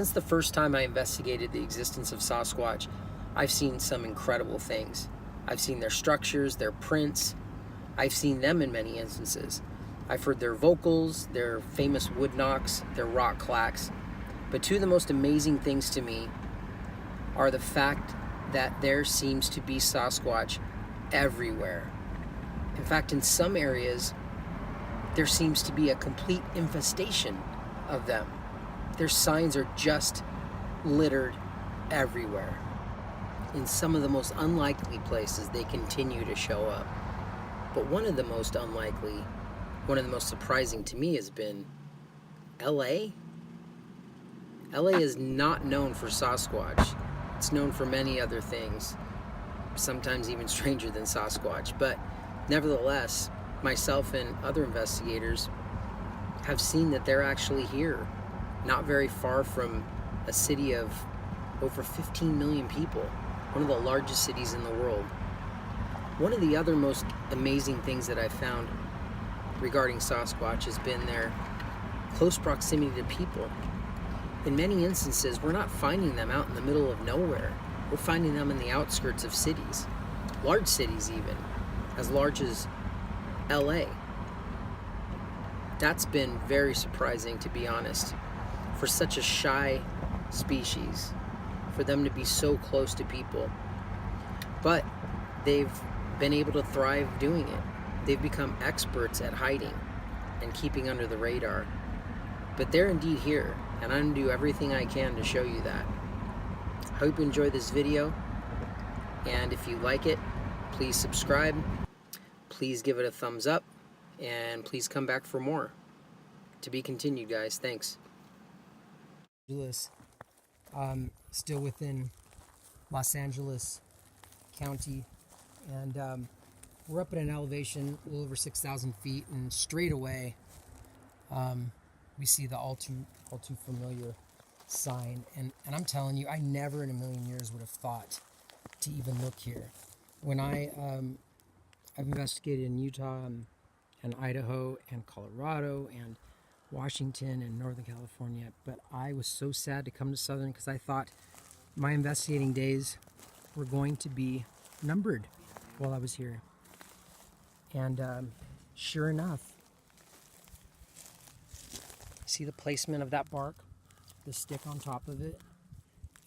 Since the first time I investigated the existence of Sasquatch, I've seen some incredible things. I've seen their structures, their prints. I've seen them in many instances. I've heard their vocals, their famous wood knocks, their rock clacks. But two of the most amazing things to me are the fact that there seems to be Sasquatch everywhere. In fact, in some areas, there seems to be a complete infestation of them. Their signs are just littered everywhere. In some of the most unlikely places, they continue to show up. But one of the most unlikely, one of the most surprising to me has been LA. LA is not known for Sasquatch. It's known for many other things, sometimes even stranger than Sasquatch. But nevertheless, myself and other investigators have seen that they're actually here, not very far from a city of over 15 million people, one of the largest cities in the world. One of the other most amazing things that I've found regarding Sasquatch has been their close proximity to people. In many instances, we're not finding them out in the middle of nowhere. We're finding them in the outskirts of cities, large cities even, as large as LA. That's been very surprising, to be honest, for such a shy species, for them to be so close to people. But they've been able to thrive doing it. They've become experts at hiding and keeping under the radar. But they're indeed here, and I'm going to do everything I can to show you that. I hope you enjoy this video, and if you like it, please subscribe, please give it a thumbs up, and please come back for more. To be continued, guys. Thanks. Still within Los Angeles County, and we're up at an elevation a little over 6,000 feet, and straight away we see the all too familiar sign, and I'm telling you, I never in a million years would have thought to even look here. When I've investigated in Utah and Idaho and Colorado and Washington and Northern California, but I was so sad to come to Southern because I thought my investigating days were going to be numbered while I was here. And sure enough, see the placement of that bark, the stick on top of it,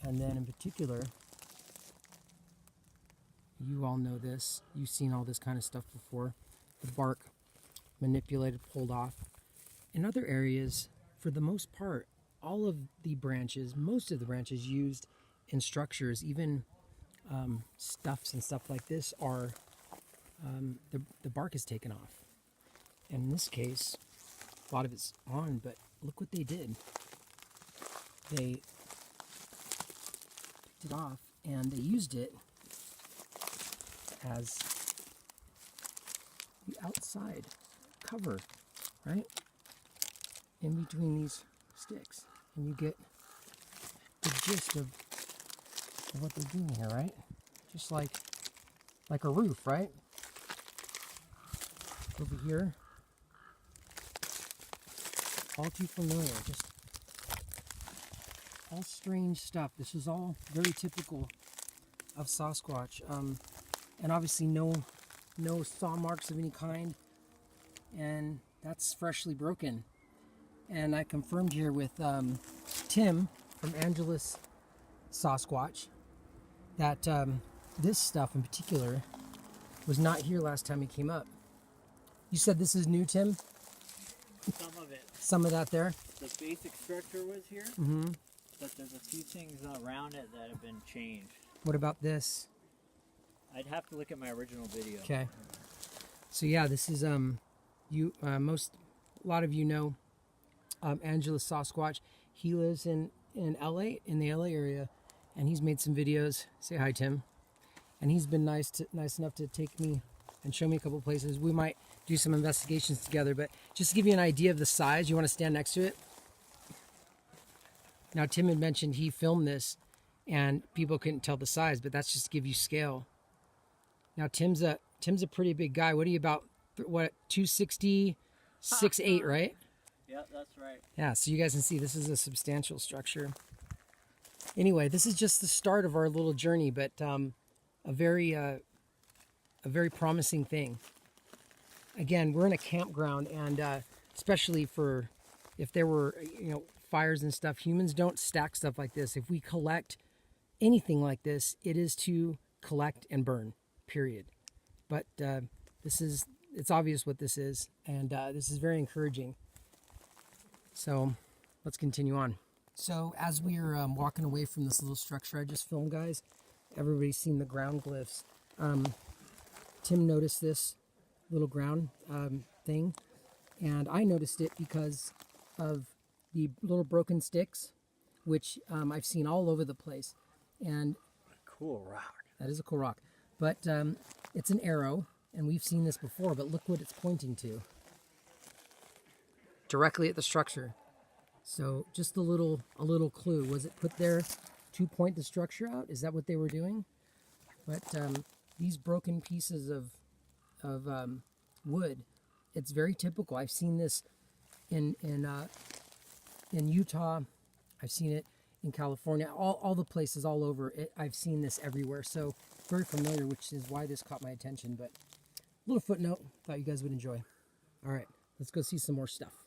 and then in particular, you all know this, you've seen all this kind of stuff before, the bark manipulated, pulled off. In other areas, for the most part, all of the branches, most of the branches used in structures, even stuffs and stuff like this, are the bark is taken off. And in this case, a lot of it's on, but look what they did. They picked it off and they used it as the outside cover, right? In between these sticks. And you get the gist of what they're doing here, right? Just like a roof, right? Over here, all too familiar, just all strange stuff. This is all very typical of Sasquatch, and obviously no saw marks of any kind, and that's freshly broken. And I confirmed here with Tim from Angeles Sasquatch that this stuff in particular was not here last time he came up. You said this is new, Tim? Some of it. Some of that there? The basic structure was here, but there's a few things around it that have been changed. What about this? I'd have to look at my original video. Okay. So yeah, this is a lot of you know Angeles Sasquatch. He lives in LA, in the LA area, and he's made some videos. Say hi, Tim. And he's been nice enough to take me and show me a couple places. We might do some investigations together, but just to give you an idea of the size, you want to stand next to it? Now, Tim had mentioned he filmed this and people couldn't tell the size, but that's just to give you scale. Now, Tim's a pretty big guy. What are you, about, 260, 6'8", right? Yeah, that's right. Yeah, so you guys can see this is a substantial structure. Anyway, this is just the start of our little journey, but a very promising thing. Again, we're in a campground, and especially for if there were, fires and stuff, humans don't stack stuff like this. If we collect anything like this, it is to collect and burn, period. But it's obvious what this is, and this is very encouraging. So let's continue on. So as we are walking away from this little structure I just filmed, guys, everybody's seen the ground glyphs. Tim noticed this little ground thing, and I noticed it because of the little broken sticks, which I've seen all over the place. And cool rock. That is a cool rock. But it's an arrow, and we've seen this before, but look what it's pointing to. Directly at the structure. So just a little clue. Was it put there to point the structure out? Is that what they were doing? But these broken pieces of wood, it's very typical. I've seen this in Utah. I've seen it in California. All the places all over. I've seen this everywhere. So very familiar, which is why this caught my attention. But little footnote, thought you guys would enjoy. All right, let's go see some more stuff.